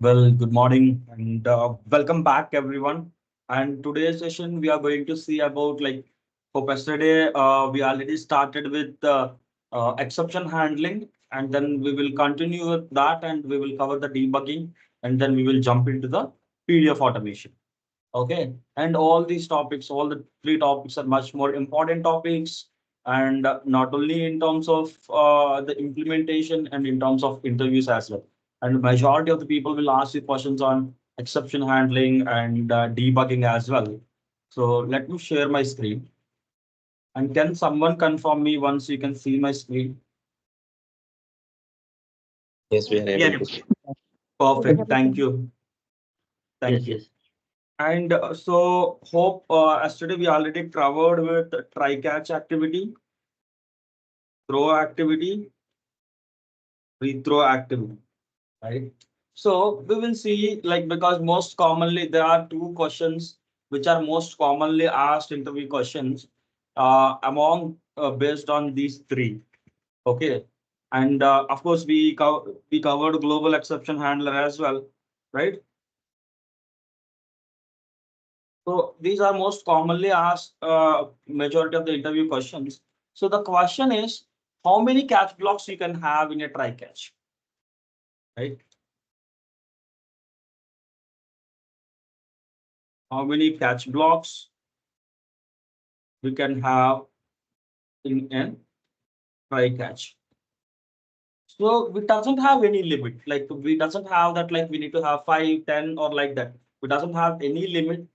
Well, good morning and welcome back, everyone. And today's session, we are going to see about for yesterday, we already started with exception handling, and then we will continue with that, and we will cover the debugging, and then we will jump into the PDF automation. Okay, and all these topics, all the three topics are much more important topics, and not only in terms of the implementation and in terms of interviews as well. And the majority of the people will ask you questions on exception handling and debugging as well. So let me share my screen. And can someone confirm me once you can see my screen? Yes, we are Yeah, able to see. Perfect. Thank you. Thank yes, you. yes. And so hope yesterday we already covered with try catch activity, throw activity, rethrow activity, right? So we will see because most commonly there are two questions which are most commonly asked interview questions among based on these three. Okay. And of course we covered global exception handler as well, right? So these are most commonly asked majority of the interview questions. So the question is how many catch blocks you can have in a try catch, right? How many catch blocks we can have in a try catch. So it doesn't have any limit. Like we doesn't have that like we need to have 5, 10, or like that. It doesn't have any limit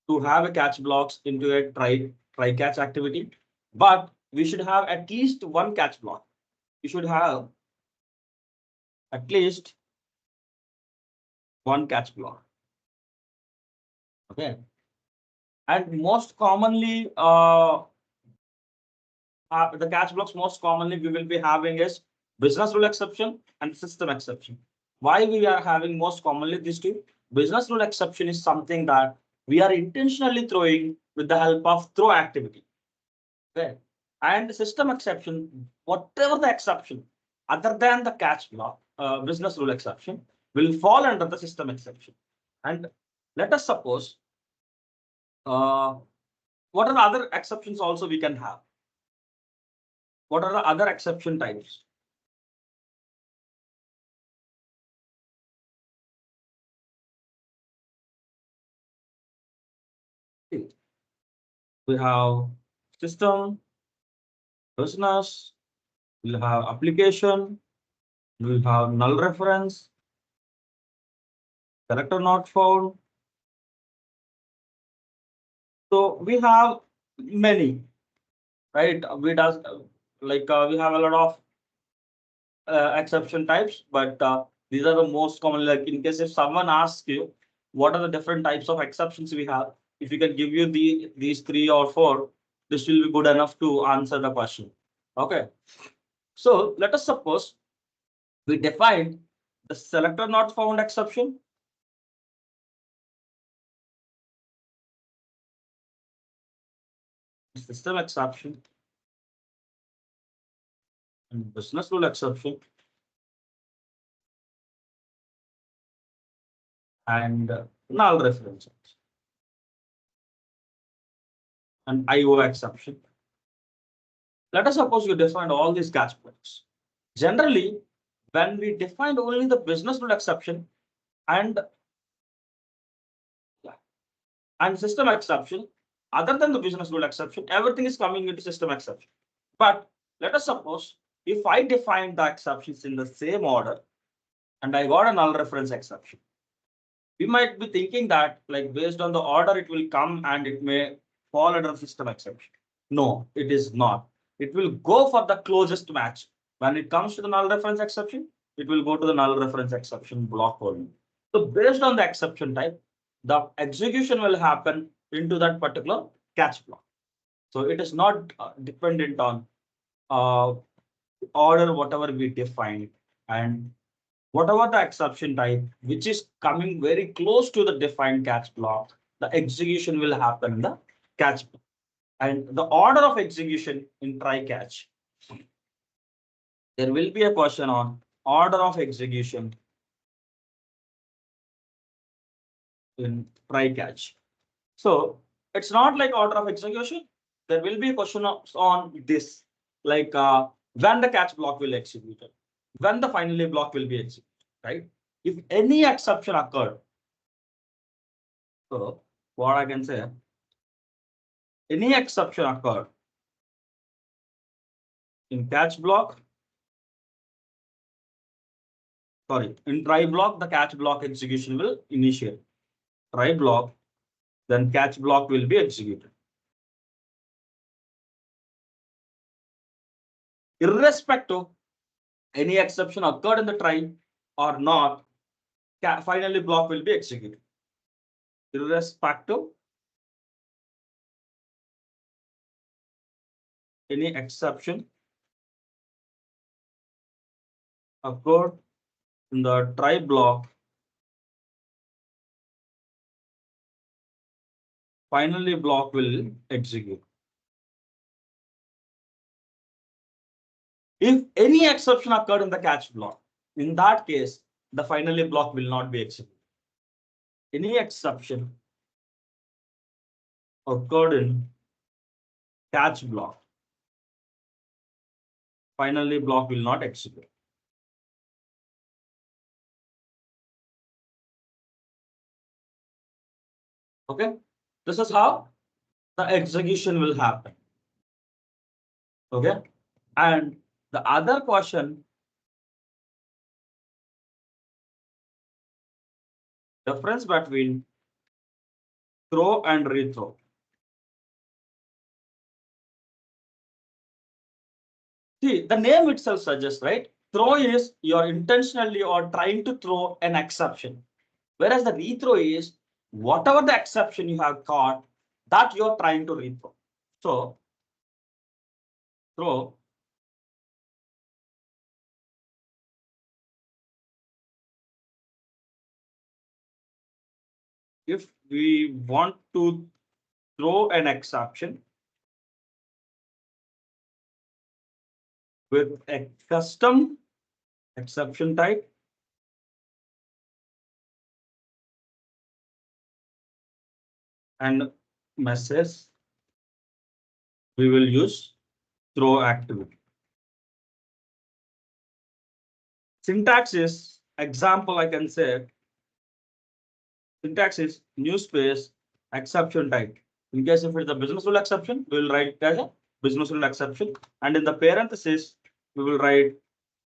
to have a catch blocks into a try catch activity. But we should have at least one catch block. We should have at least one catch block. Okay. And most commonly, the catch blocks most commonly we will be having is business rule exception and system exception. Why we are having most commonly these two? Business rule exception is something that we are intentionally throwing with the help of throw activity. Okay. And system exception, whatever the exception, other than the catch block, business rule exception, will fall under the system exception. And let us suppose, uh, what are the other exceptions also we can have? What are the other exception types? We have system, business, we'll have application, we'll have null reference, character not found. So we have many, right? We have a lot of exception types, but these are the most common. Like in case if someone asks you what are the different types of exceptions we have, if you can give you these three or four, this will be good enough to answer the question. Okay. So let us suppose we defined the selector not found exception, system exception, and business rule exception, and null reference and IO exception. Let us suppose you defined all these catch points. Generally, when we defined only the business rule exception and system exception, other than the business rule exception, everything is coming into system exception. But let us suppose if I define the exceptions in the same order and I got a null reference exception, we might be thinking that like based on the order it will come and it may fall under the system exception. No, it is not. It will go for the closest match. When it comes to the null reference exception, it will go to the null reference exception block only. So based on the exception type, the execution will happen into that particular catch block. So it is not dependent on uh, order whatever we define, and whatever the exception type which is coming very close to the defined catch block, the execution will happen in the catch block. And the order of execution in try catch, there will be a question on order of execution in try catch. So it's not like order of execution. There will be a question on this, like when the catch block will execute, when the finally block will be executed, right? If any exception occurred, so what I can say, any exception occurred in catch block, sorry, in try block, the catch block execution will initiate. Try block, then catch block will be executed. Irrespective, any exception occurred in the try or not, finally block will be executed. Irrespective, any exception occurred in the try block, finally block will execute. If any exception occurred in the catch block, in that case, the finally block will not be executed. Any exception occurred in catch block, finally block will not execute. Okay, this is how the execution will happen. Okay, and the other question, difference between throw and rethrow. See, the name itself suggests, right? Throw is you're intentionally or trying to throw an exception, whereas the rethrow is whatever the exception you have caught that you're trying to rethrow. So throw if we want to throw an exception with a custom exception type and message, we will use throw activity. Syntax is example, I can say syntax is new space exception type. In case if it's a business rule exception, we will write as a business rule exception, and in the parenthesis, we will write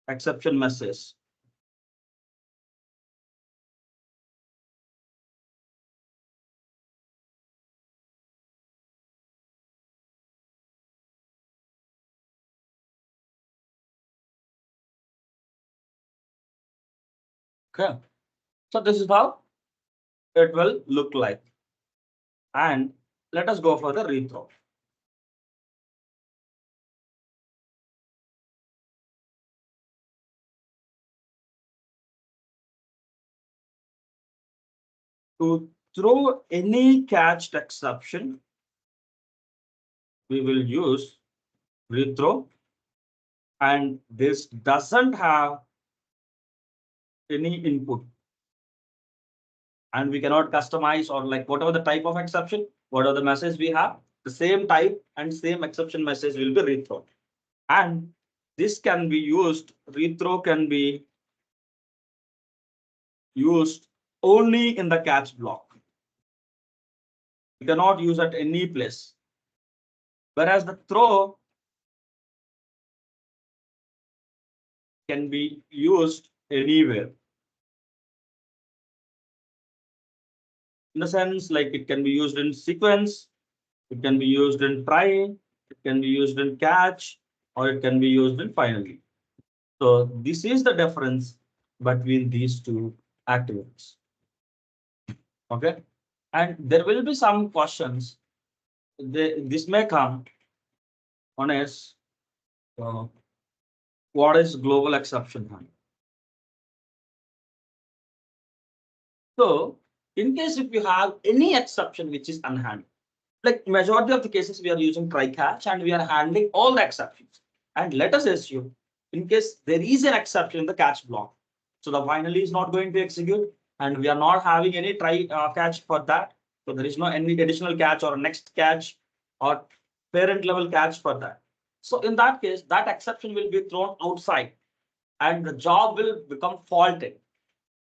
exception message. Okay, so this is how it will look like. And let us go for the rethrow. To throw any catched exception, we will use rethrow, and this doesn't have any input, and we cannot customize or like whatever the type of exception, whatever the message we have, the same type and same exception message will be rethrown. And this can be used, rethrow can be used only in the catch block. You cannot use at any place. Whereas the throw can be used anywhere. In the sense, like it can be used in sequence, it can be used in try, it can be used in catch, or it can be used in finally. So this is the difference between these two activities. Okay, and there will be some questions. This may come on as what is global exception handling? So in case if you have any exception which is unhandled, like majority of the cases we are using try catch and we are handling all the exceptions. And let us assume in case there is an exception in the catch block, so the finally is not going to execute. and we are not having any try catch for that. So there is no any additional catch or next catch or parent level catch for that. So in that case, that exception will be thrown outside and the job will become faulted.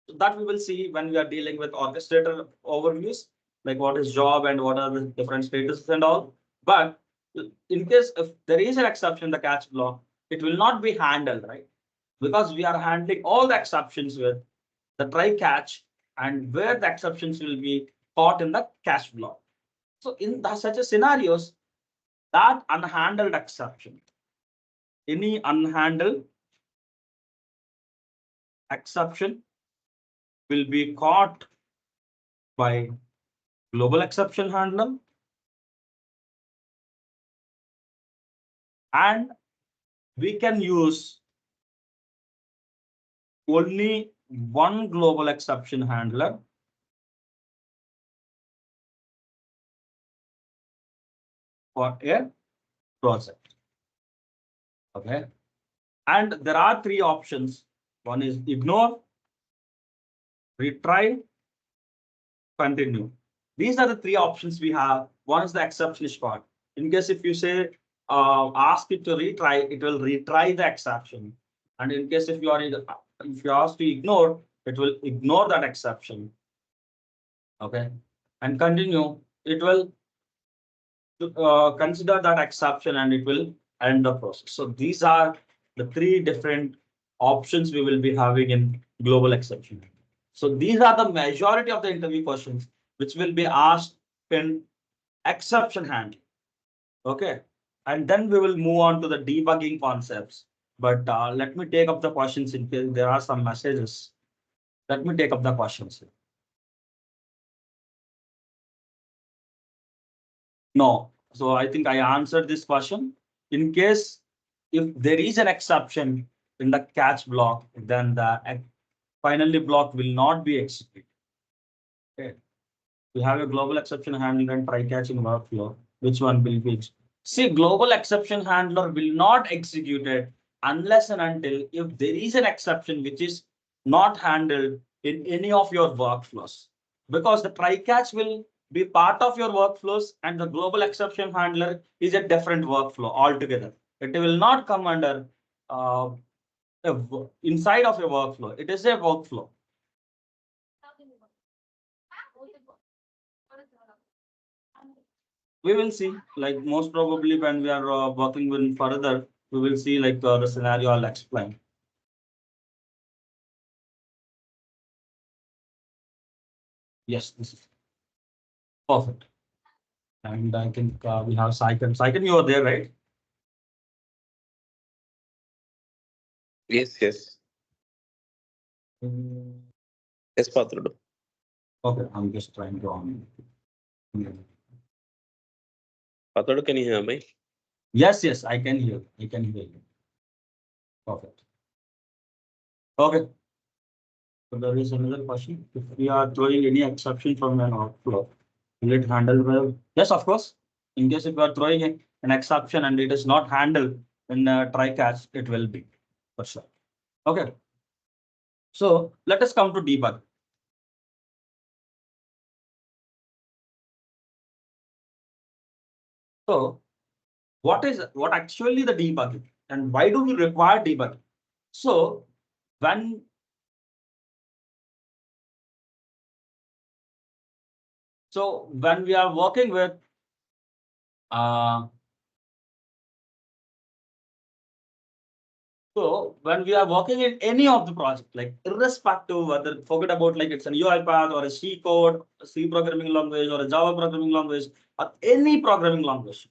So that we will see when we are dealing with orchestrator overviews, like what is job and what are the different statuses and all. But in case if there is an exception in the catch block, it will not be handled, right? Because we are handling all the exceptions with the try catch and where the exceptions will be caught in the catch block. So in such a scenarios, that unhandled exception, any unhandled exception will be caught by global exception handler, and we can use only one global exception handler for a project. Okay. And there are three options. One is ignore, retry, continue. These are the three options we have. One is the exception is caught. In case if you say ask it to retry, it will retry the exception. And in case if you ask to ignore, it will ignore that exception. Okay. And continue, it will consider that exception and it will end the process. So these are the three different options we will be having in global exception. So these are the majority of the interview questions which will be asked in exception handling. Okay. And then we will move on to the debugging concepts. But let me take up the questions in case there are some messages. Let me take up the questions. No. So I think I answered this question. In case if there is an exception in the catch block, then the finally block will not be executed. Okay. We have a global exception handler and try catching workflow. Which one will be? See, global exception handler will not execute it unless and until if there is an exception which is not handled in any of your workflows. Because the try catch will be part of your workflows and the global exception handler is a different workflow altogether. It will not come under inside of a workflow. It is a workflow. We will see, like most probably when we are working with further, we will see like the scenario I'll explain. Yes, this is perfect. And I think we have Saikan. Saikan, you are there, right? Yes, yes. Yes, Patrudu. Okay, I'm just trying to on. Patrudu, can you hear me? Yes, yes, I can hear. I can hear you. Perfect. Okay. So there is another question. If we are throwing any exception from an outflow, will it handle well? Yes, of course. In case if you are throwing an exception and it is not handled in try catch, it will be for sure. Okay. So let us come to debug. So what actually the debugging and why do we require debugging? So when we are working with so when we are working in any of the project, like irrespective whether forget about like it's an UiPath or a C code, a C programming language or a Java programming language or any programming language,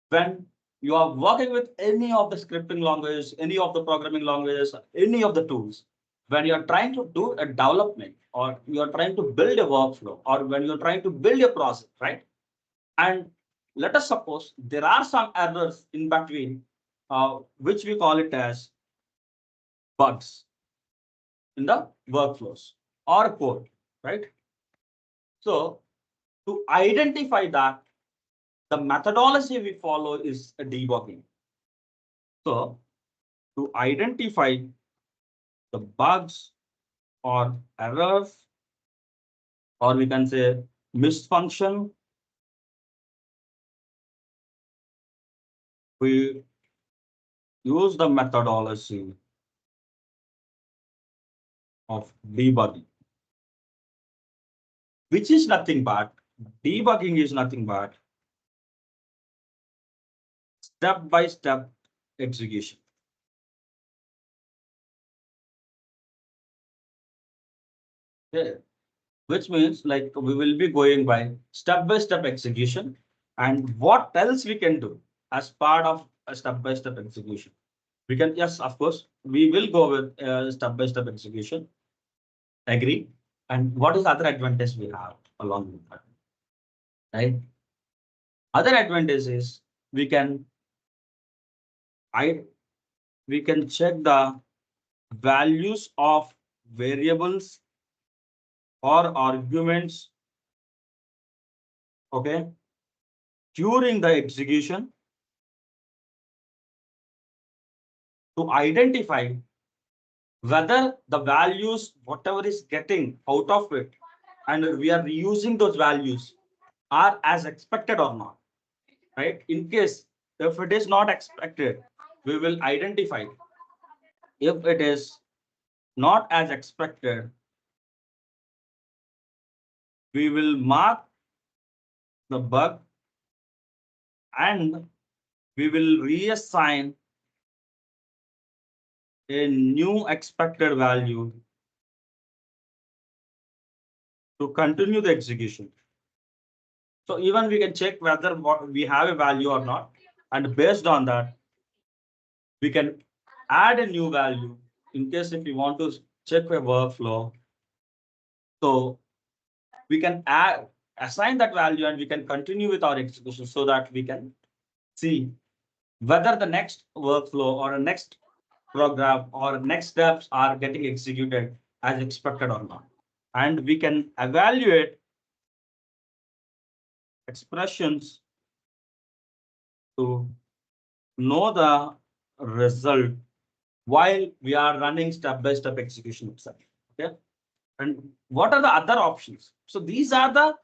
when you are working with any of the scripting languages, any of the programming languages, any of the tools, when you are trying to do a development or you are trying to build a workflow or when you're trying to build a process, right? And let us suppose there are some errors in between, which we call it as bugs in the workflows or code, right? So to identify that, the methodology we follow is a debugging. So to identify the bugs or errors or we can say missed function. We use the methodology of debugging, which is nothing but debugging is nothing but step-by-step execution. Okay. Which means like we will be going by step-by-step execution, and what else we can do as part of a step-by-step execution. We can, yes, of course, we will go with step-by-step execution. Agree. And what is the other advantage we have along with that? Right. Other advantage is we can check the values of variables or arguments, okay, during the execution to identify whether the values, whatever is getting out of it, and we are reusing those values, are as expected or not, right? In case if it is not expected, we will identify. If it is not as expected, we will mark the bug and we will reassign a new expected value to continue the execution. So even we can check whether we have a value or not, and based on that, we can add a new value in case if we want to check a workflow. So we can assign that value and we can continue with our execution so that we can see whether the next workflow or a next program or next steps are getting executed as expected or not. And we can evaluate expressions to know the result while we are running step-by-step execution itself. Okay. And what are the other options? So these are the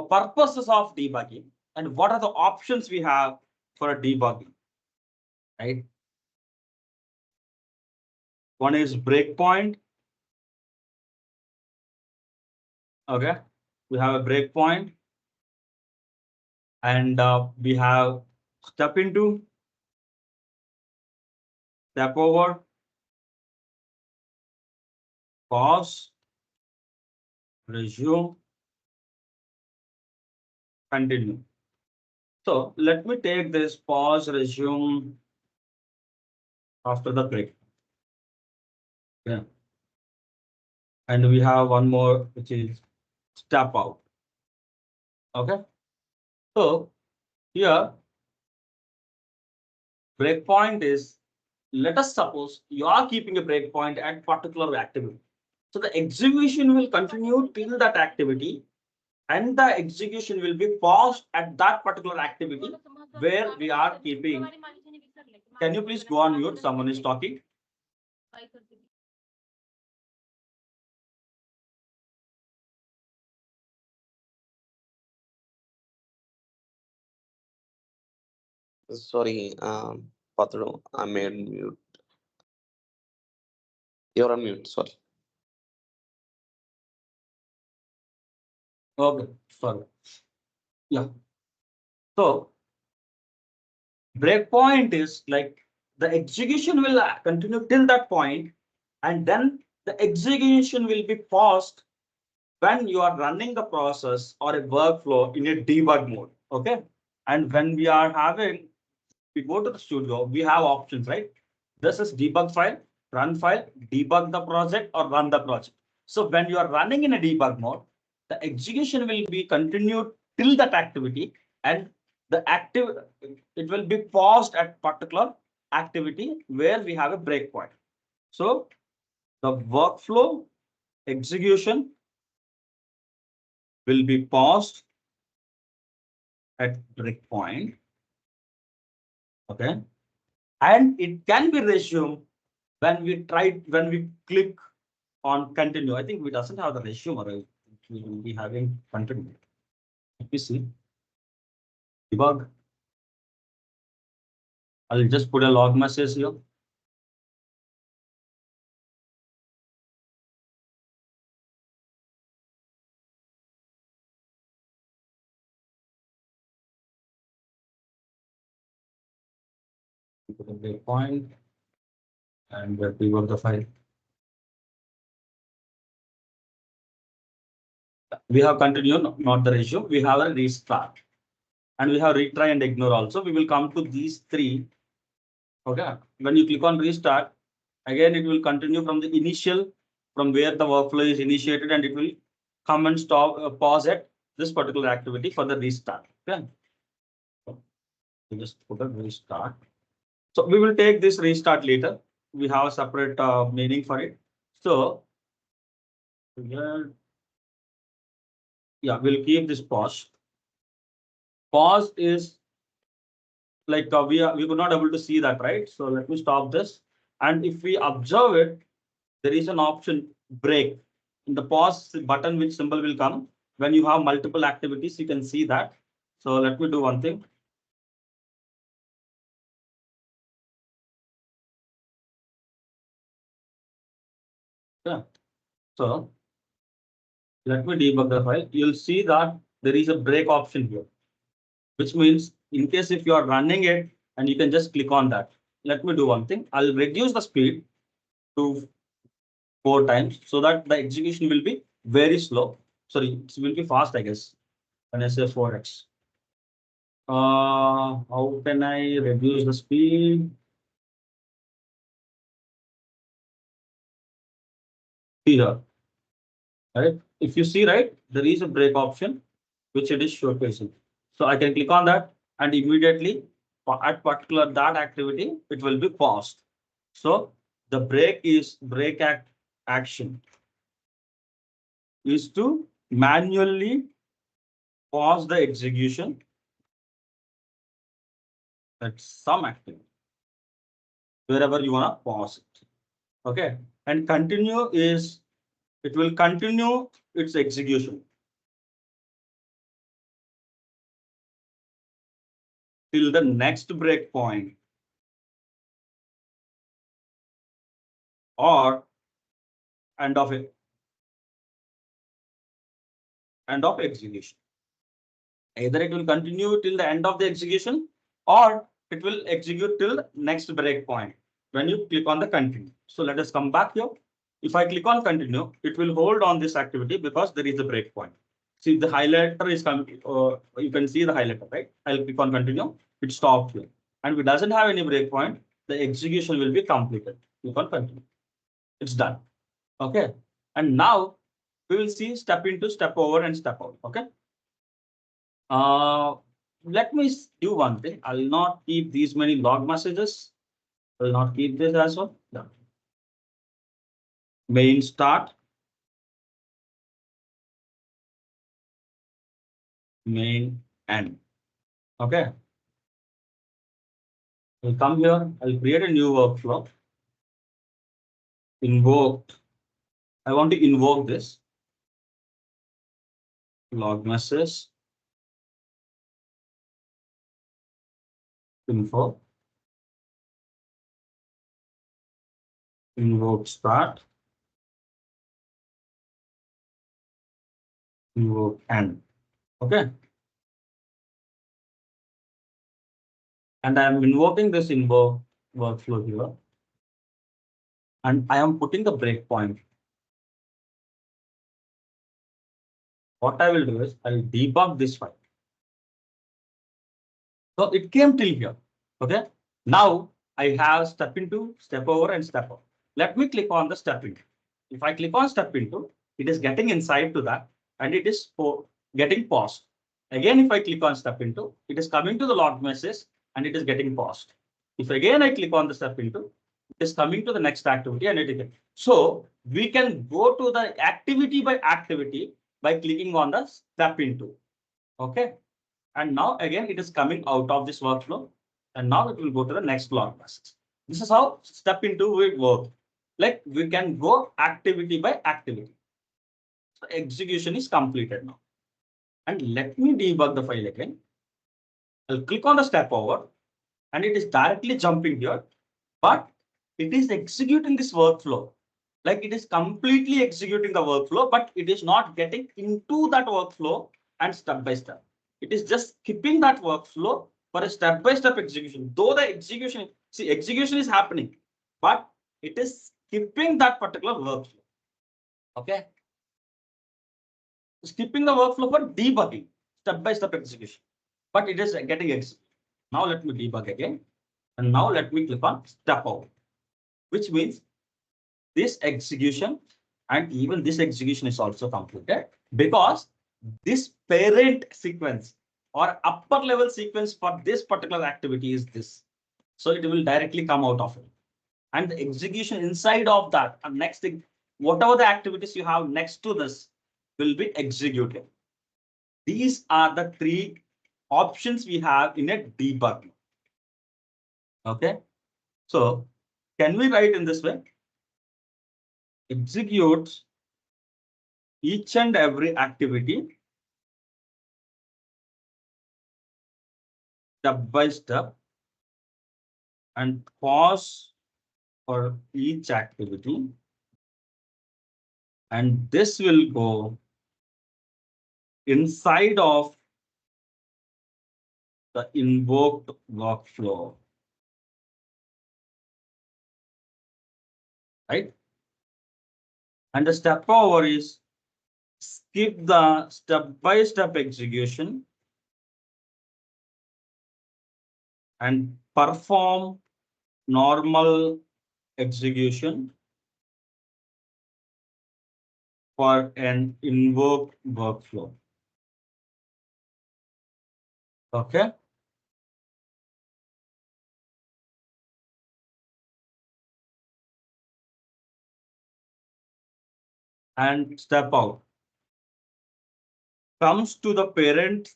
purposes of debugging, and what are the options we have for debugging, right? One is breakpoint. Okay, we have a breakpoint, and we have step into, step over, pause, resume, continue. So let me take this pause, resume after the break. Yeah. And we have one more, which is step out. Okay. So here, breakpoint is, let us suppose you are keeping a breakpoint at particular activity. So the execution will continue till that activity, and the execution will be paused at that particular activity where we are keeping. Can you please go on mute? Someone is talking. Sorry, Patru, I made mute. You're on mute, sorry. Okay, sorry. Yeah. So breakpoint is like the execution will continue till that point, and then the execution will be paused when you are running the process or a workflow in a debug mode. Okay. And when we are having, we go to the studio, we have options, right? This is debug file, run file, debug the project, or run the project. So when you are running in a debug mode, the execution will be continued till that activity, and the it will be paused at particular activity where we have a breakpoint. So the workflow execution will be paused at breakpoint. Okay. And it can be resumed when we click on continue. I think we doesn't have the resume or we will be having content. Let me see. Debug. I'll just put a log message here. Put a breakpoint and debug the file. We have continue, not the ratio. We have a restart. And we have retry and ignore also. We will come to these three. Okay. When you click on restart, again, it will continue from the initial, from where the workflow is initiated, and it will come and stop, pause at this particular activity for the restart. Okay. So just put a restart. So we will take this restart later. We have a separate meaning for it. So yeah, we'll keep this pause. Pause is like we could not able to see that, right? So let me stop this. And if we observe it, there is an option break. In the pause button, which symbol will come when you have multiple activities, you can see that. So let me do one thing. Yeah. So let me debug the file. You'll see that there is a break option here, which means in case if you are running it and you can just click on that. Let me do one thing. I'll reduce the speed to 4 times so that the execution will be very slow. Sorry, it will be fast, I guess. When I say 4x. How can I reduce the speed? Here, right? If you see, right, there is a break option, which it is showcasing. So I can click on that and immediately at particular that activity, it will be paused. So the break action is to manually pause the execution at some activity, wherever you want to pause it. Okay. And continue is, it will continue its execution till the next breakpoint or end of execution. Either it will continue till the end of the execution or it will execute till the next breakpoint when you click on the continue. So let us come back here. If I click on continue, it will hold on this activity because there is a breakpoint. See, the highlighter is coming. You can see the highlighter, right? I'll click on continue. It stopped here. And if it doesn't have any breakpoint, the execution will be completed. Click on continue. It's done. Okay. And now we will see step into, step over, and step out. Okay. Let me do one thing. I'll not keep these many log messages. I'll not keep this as well. Yeah. Main start. Main end. Okay. I'll come here. I'll create a new workflow. Invoked. I want to invoke this. Log message. Info. Invoke start. Invoke end. Okay. And I am invoking this invoke workflow here. And I am putting the breakpoint. What I will do is I'll debug this file. So it came till here. Okay. Now I have step into, step over, and step out. Let me click on the step into. If I click on step into, it is getting inside to that and it is getting paused. Again, if I click on step into, it is coming to the log message and it is getting paused. If again I click on the step into, it is coming to the next activity and it is getting. So we can go to the activity by activity by clicking on the step into. Okay. And now again, it is coming out of this workflow. And now it will go to the next log message. This is how step into will work. Like we can go activity by activity. So execution is completed now. And let me debug the file again. I'll click on the step over and it is directly jumping here, but it is executing this workflow. Like it is completely executing the workflow, but it is not getting into that workflow and step by step. It is just skipping that workflow for a step by step execution. Though the execution, see, execution is happening, but it is skipping that particular workflow. Okay. Skipping the workflow for debugging, step by step execution, but it is getting executed. Now let me debug again. And now let me click on step over, which means this execution and even this execution is also completed because this parent sequence or upper level sequence for this particular activity is this. So it will directly come out of it. And the execution inside of that and next thing, whatever the activities you have next to this will be executed. These are the three options we have in a debug. Okay. So can we write in this way? Executes each and every activity step by step and pause for each activity. And this will go inside of the invoked workflow. Right? And the step over is skip the step-by-step execution and perform normal execution for an invoked workflow. Okay. And step out. Comes to the parent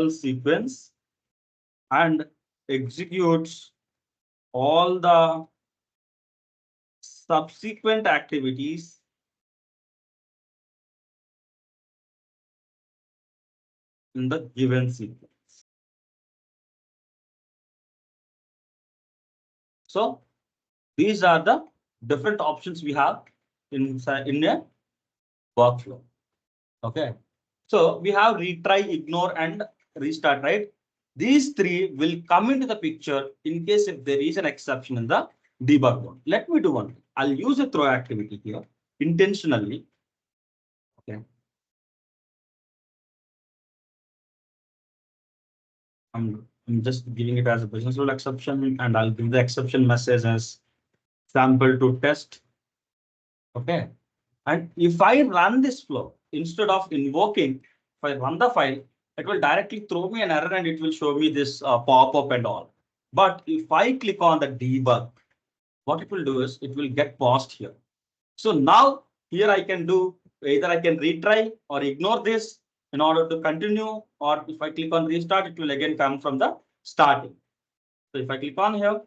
sequence and executes all the subsequent activities in the given sequence. So these are the different options we have in a workflow. Okay. So we have retry, ignore, and restart, right? These three will come into the picture in case if there is an exception in the debug one. Let me do one. I'll use a throw activity here intentionally. Okay. I'm just giving it as a business rule exception, and I'll give the exception message as sample to test. Okay. And if I run this flow instead of invoking, if I run the file, it will directly throw me an error and it will show me this pop-up and all. But if I click on the debug, what it will do is it will get paused here. So now here I can do either I can retry or ignore this in order to continue, or if I click on restart, it will again come from the starting. So if I click on here,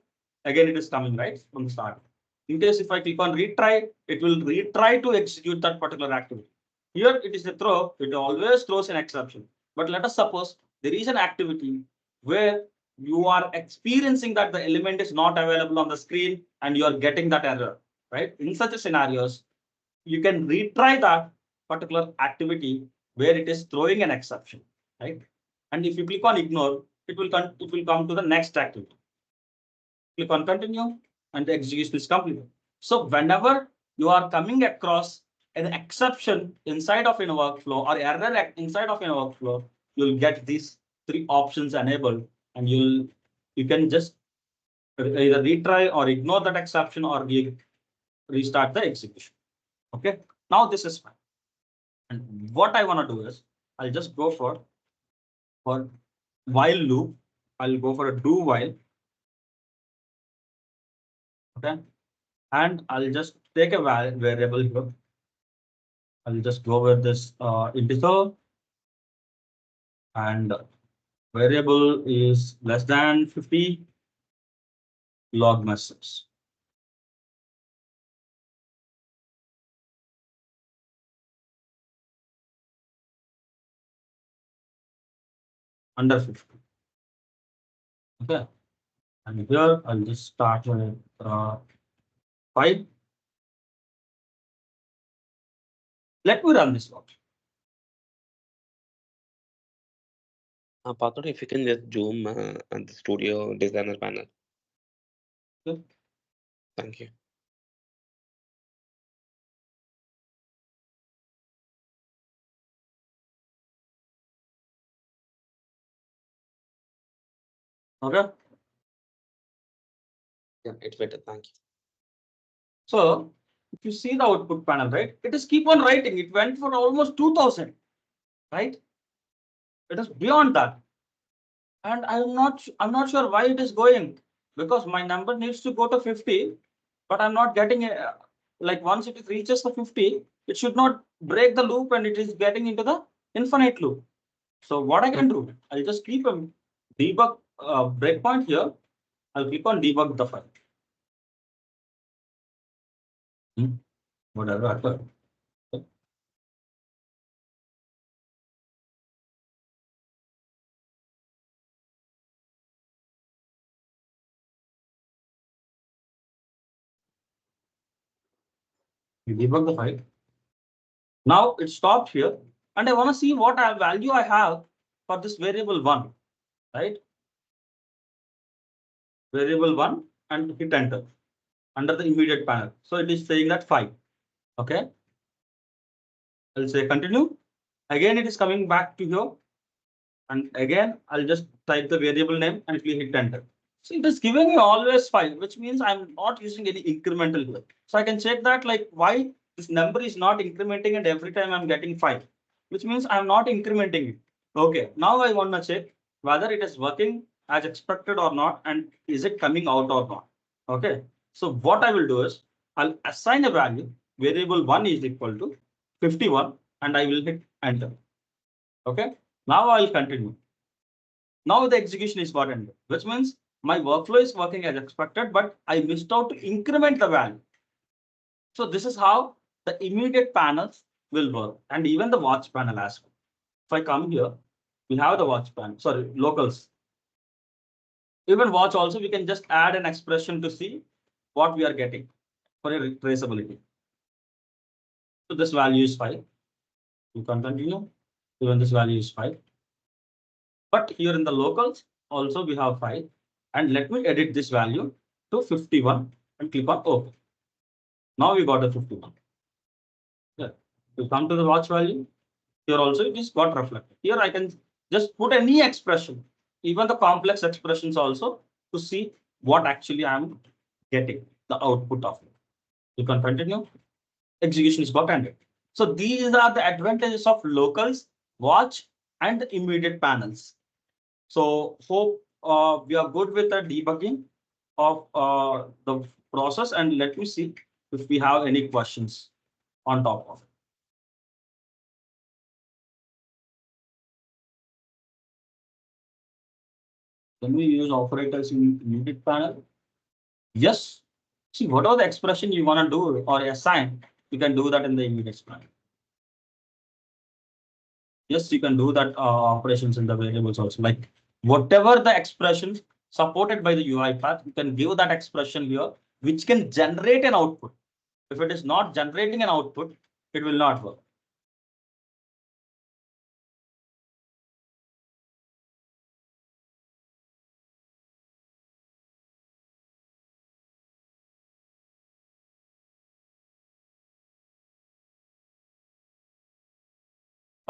again it is coming right from the start. In case if I click on retry, it will retry to execute that particular activity. Here it is a throw, it always throws an exception. But let us suppose there is an activity where you are experiencing that the element is not available on the screen and you are getting that error, right? In such a scenarios, you can retry that particular activity where it is throwing an exception, right? And if you click on ignore, it will come to the next activity. Click on continue and the execution is completed. So whenever you are coming across an exception inside of a workflow or error inside of a workflow, you'll get these three options enabled and you can just either retry or ignore that exception or restart the execution. Okay, now this is fine. And what I want to do is I'll just go for while loop. I'll go for a do while. Okay, and I'll just take a variable here. I'll just go with this integer and variable is less than 50 log message. under 50. Okay. And here I'll just start with 5. Let me run this one. Partner, if you can just zoom at the studio designer panel. Okay. Thank you. Okay. Yeah, it's better. Thank you. So if you see the output panel, right, it is keep on writing. It went for almost 2000, right? It is beyond that. And I'm not sure why it is going, because my number needs to go to 50, but I'm not getting it. Like once it reaches the 50, it should not break the loop and it is getting into the infinite loop. So what I can do, I'll just keep a debug breakpoint here. I'll click on debug the file. Whatever happened. You debug the file. Now it stopped here, and I want to see what value I have for this variable 1, right? Variable 1, and hit enter under the immediate panel. So it is saying that 5. Okay. I'll say continue. Again, it is coming back to here. And again, I'll just type the variable name and click hit enter. So it is giving me always 5, which means I'm not using any incremental here. So I can check that like why this number is not incrementing and every time I'm getting 5, which means I'm not incrementing it. Okay, now I want to check whether it is working as expected or not, and is it coming out or not. Okay, so what I will do is I'll assign a value. Variable 1 is equal to 51 and I will hit enter. Okay, now I'll continue. Now the execution is got ended, which means my workflow is working as expected, but I missed out to increment the value. So this is how the immediate panels will work, and even the watch panel as well. If I come here, we have the watch panel, sorry, locals. Even watch also, we can just add an expression to see what we are getting for a traceability. So this value is 5. You can continue. Even this value is 5. But here in the locals, also we have 5. And let me edit this value to 51 and click on OK. Now we got a 51. Yeah. You come to the watch value. Here also it is got reflected. Here I can just put any expression, even the complex expressions also, to see what actually I'm getting the output of it. You can continue. Execution is got ended. So these are the advantages of locals, watch, and the immediate panels. So hope we are good with the debugging of the process, and let me see if we have any questions on top of it. Can we use operators in immediate panel? Yes. See, whatever the expression you want to do or assign, you can do that in the immediate panel. Yes, you can do that operations in the variables also. Like whatever the expressions supported by the UiPath, you can give that expression here, which can generate an output. If it is not generating an output, it will not work.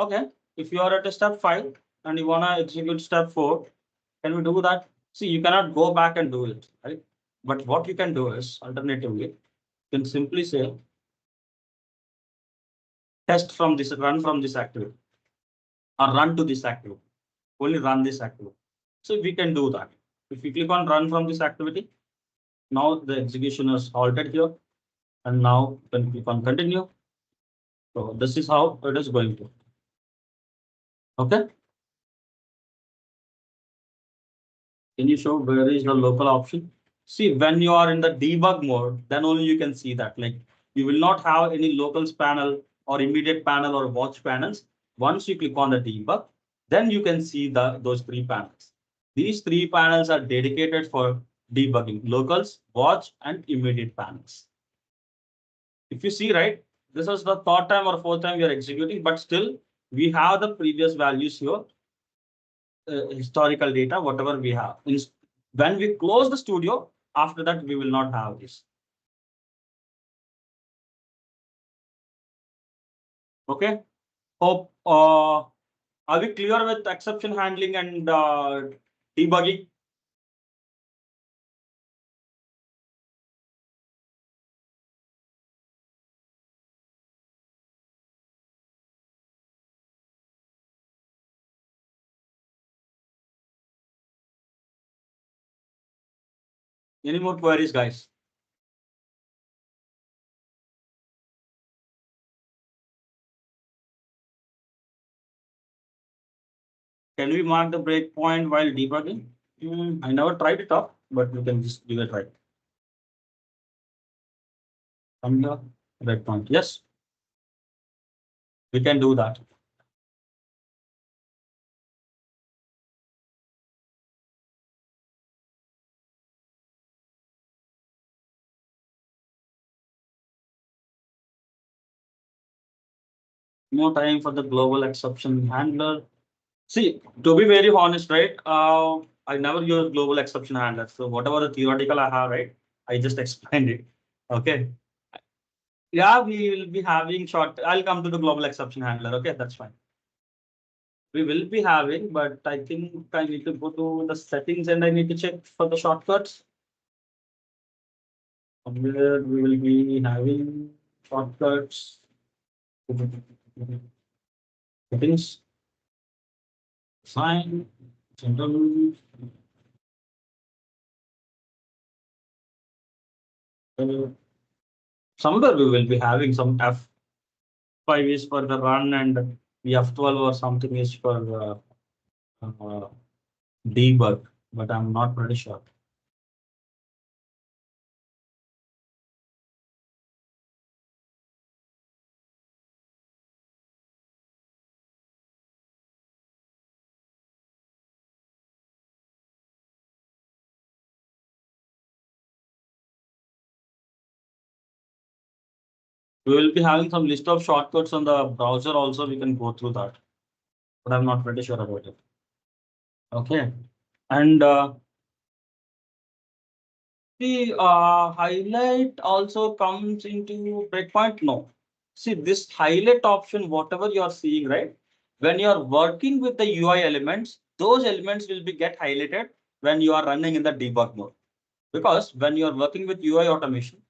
Okay, if you are at a step 5 and you want to execute step 4, can we do that? See, you cannot go back and do it, right? But what you can do is alternatively, you can simply say test from this, run from this activity, or run to this activity, only run this activity. So we can do that. If we click on run from this activity, now the execution is halted here, and now you can click on continue. So this is how it is going to. Okay. Can you show where is the local option? See, when you are in the debug mode, then only you can see that. Like you will not have any locals panel or immediate panel or watch panels. Once you click on the debug, Then you can see those three panels. These three panels are dedicated for debugging locals, watch, and immediate panels. If you see, right, this is the third time or fourth time we are executing, but still we have the previous values here, historical data, whatever we have. When we close the studio, after that, we will not have this. Okay. Hope, are we clear with exception handling and debugging? Any more queries, guys? Can we mark the breakpoint while debugging? I never tried it up, but we can just give it a try. From the breakpoint, yes, we can do that. No time for the global exception handler. See, to be very honest, right? I never use global exception handler. So whatever the theoretical I have, right? I just explained it. Okay. Yeah, we will be having short. I'll come to the global exception handler. Okay, that's fine. We will be having, but I think I need to go to the settings and I need to check for the shortcuts. Where we will be having shortcuts. Settings. Fine. General. Somewhere we will be having some F5 is for the run and the F12 or something is for debug, but I'm not pretty sure. We will be having some list of shortcuts on the browser also. We can go through that, but I'm not pretty sure about it. Okay. And the highlight also comes into breakpoint. No. See this highlight option, whatever you are seeing, right? When you are working with the UI elements, those elements will be get highlighted when you are running in the debug mode. Because when you are working with UI automation,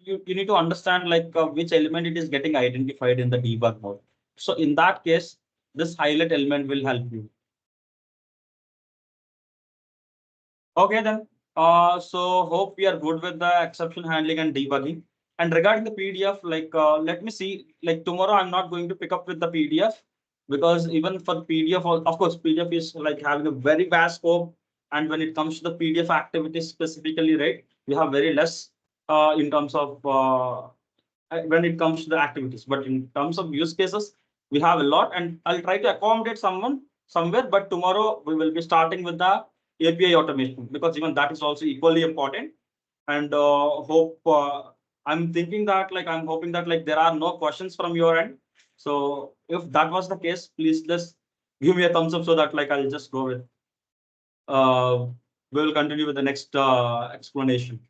you need to understand like which element it is getting identified in the debug mode. So in that case, this highlight element will help you. Okay then. So hope we are good with the exception handling and debugging. And regarding the PDF, like let me see, like tomorrow I'm not going to pick up with the PDF because even for the PDF, of course, PDF is like having a very vast scope. And when it comes to the PDF activities specifically, right, we have very less in terms of when it comes to the activities. But in terms of use cases, we have a lot, and I'll try to accommodate someone somewhere. But tomorrow we will be starting with the API automation because even that is also equally important. And hope I'm thinking that like I'm hoping that like there are no questions from your end. So if that was the case, please just give me a thumbs up so that like I'll just go with. Uh, we will continue with the next explanation.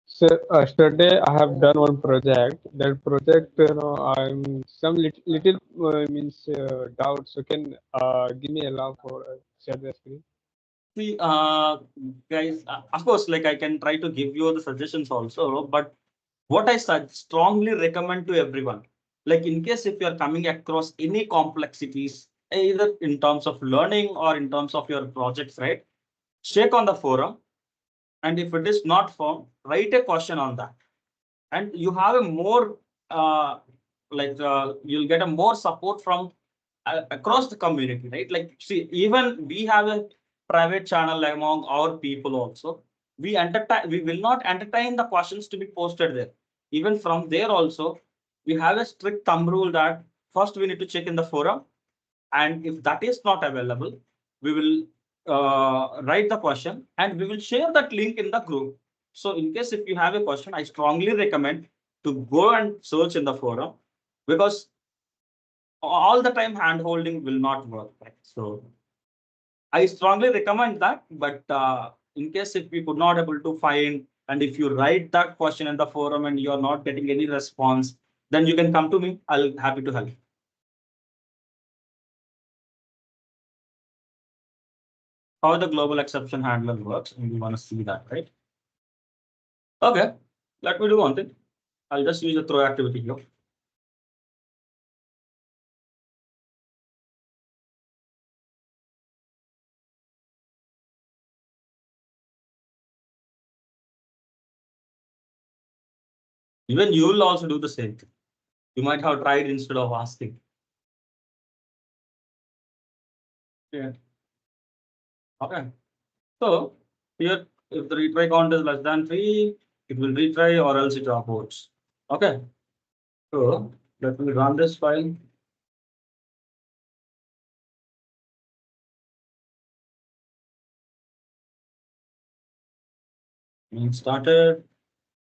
So yesterday I have done one project. That project, I'm some little means doubts. So can give me allow for share the screen. See, guys, of course, like I can try to give you the suggestions also, but what I strongly recommend to everyone, like in case if you are coming across any complexities, either in terms of learning or in terms of your projects, right? Check on the forum, and if it is not found, write a question on that, and you have a more you'll get a more support from across the community, right? Like, see, even we have a private channel among our people also. We will not entertain the questions to be posted there. Even from there also, we have a strict thumb rule that first we need to check in the forum. And if that is not available, we will write the question and we will share that link in the group. So in case if you have a question, I strongly recommend to go and search in the forum, because all the time hand holding will not work. Right? So I strongly recommend that, but in case if you could not able to find, and if you write that question in the forum and you are not getting any response, then you can come to me. I'll happy to help. How the global exception handler works, and we want to see that, right? Okay, let me do one thing. I'll just use a throw activity here. Even you will also do the same thing. You might have tried instead of asking. Yeah. Okay. So here, if the retry count is less than 3, it will retry or else it aborts. Okay. So let me run this file. And started.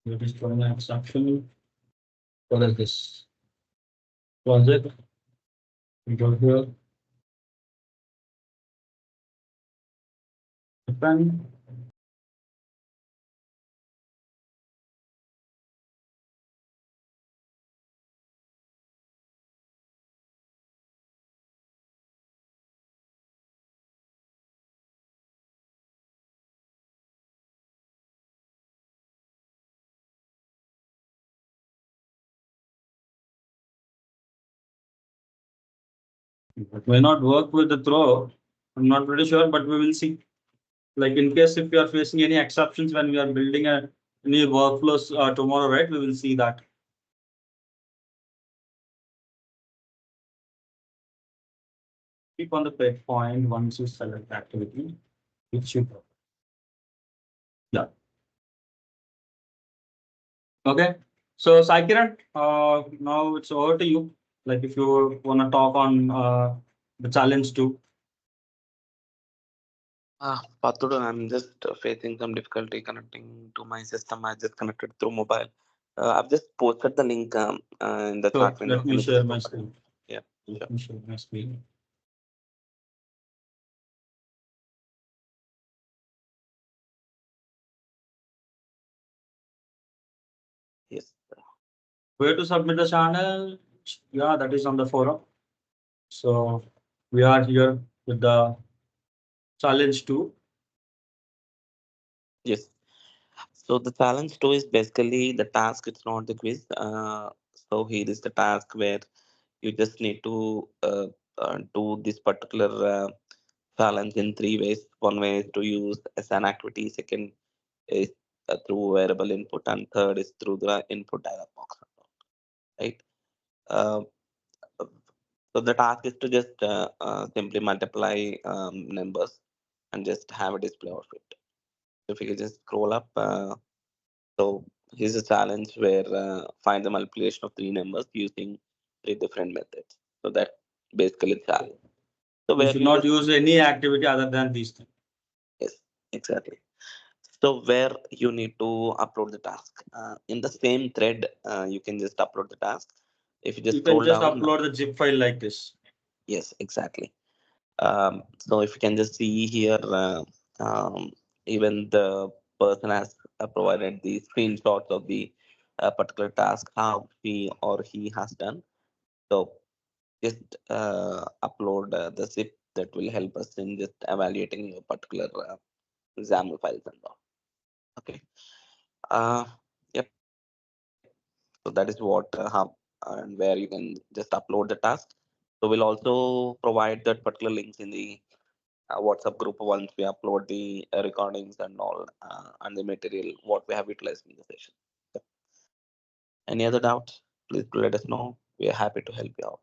It is from an exception. What is this? Project. We go here. Depend. It may not work with the throw. I'm not pretty sure, but we will see. Like in case if you are facing any exceptions when we are building a new workflows tomorrow, right? We will see that. Keep on the page point once you select activity, it should. Yeah. Okay. So Saikiran, now it's over to you. Like if you want to talk on the challenge too. Patudu, I'm just facing some difficulty connecting to my system. I just connected through mobile. I've just posted the link in the So chat window. let me Can you share just my open it? screen. Yeah, sure. Let me share my screen. Yes. Where to submit the channel? Yeah, that is on the forum. So we are here with the challenge two. Yes. So the challenge two is basically the task. It's not the quiz. So here is the task where you just need to do this particular challenge in 3 ways. One way is to use as an activity. Second is through variable input, and third is through the input dialog box. Right. Uh, so the task is to just simply multiply numbers and just have a display of it. If you can just scroll up. So here's a challenge where find the multiplication of three numbers using three different methods. So that basically the challenge. So We where should you not just use any activity other than these things. yes, exactly. So where you need to upload the task in the same thread, you can just upload the task. If you just You can scroll just down, upload the zip file like this. yes, exactly. So if you can just see here, even the person has provided the screenshots of the particular task, how he or he has done. So just upload the zip that will help us in just evaluating a particular XAML files and all. Okay. Uh, yep. So that is what how and where you can just upload the task. So we'll also provide that particular links in the WhatsApp group once we upload the recordings and all and the material what we have utilized in the session. Yep. Any other doubts? Please do let us know. We are happy to help you out.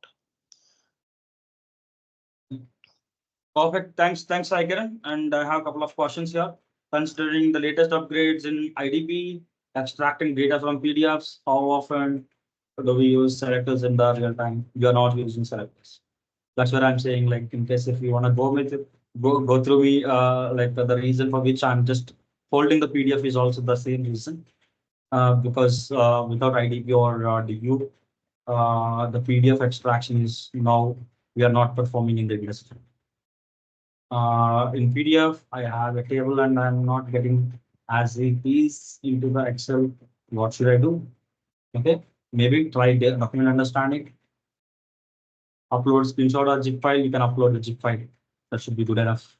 Perfect. Thanks, Saikiran. And I have a couple of questions here. Considering the latest upgrades in IDP, extracting data from PDFs, how often do we use selectors in the real time? We are not using selectors. That's what I'm saying. Like in case if you want to go with it, go through me. Like the reason for which I'm just holding the PDF is also the same reason. Because without IDP or DU, the PDF extraction is now we are not performing in the industry. In PDF, I have a table and I'm not getting as it is into the Excel. What should I do? Okay, maybe try the document understanding. Upload screenshot or zip file. You can upload the zip file. That should be good enough.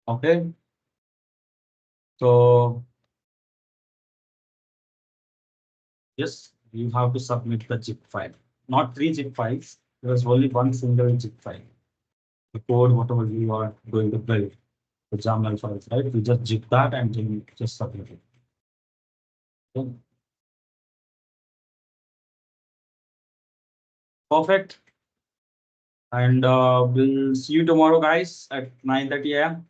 Okay. So yes, you have to submit the zip file. Not 3 zip files. There was only one single zip file. The code, whatever you are going to build, the XAML files, right? You just zip that and then just submit it. Okay. Perfect. And we'll see you tomorrow, guys, at 9:30 a.m.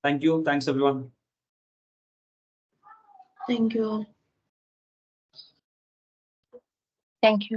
Thank you. Thanks, everyone. Thank you all. Thank you.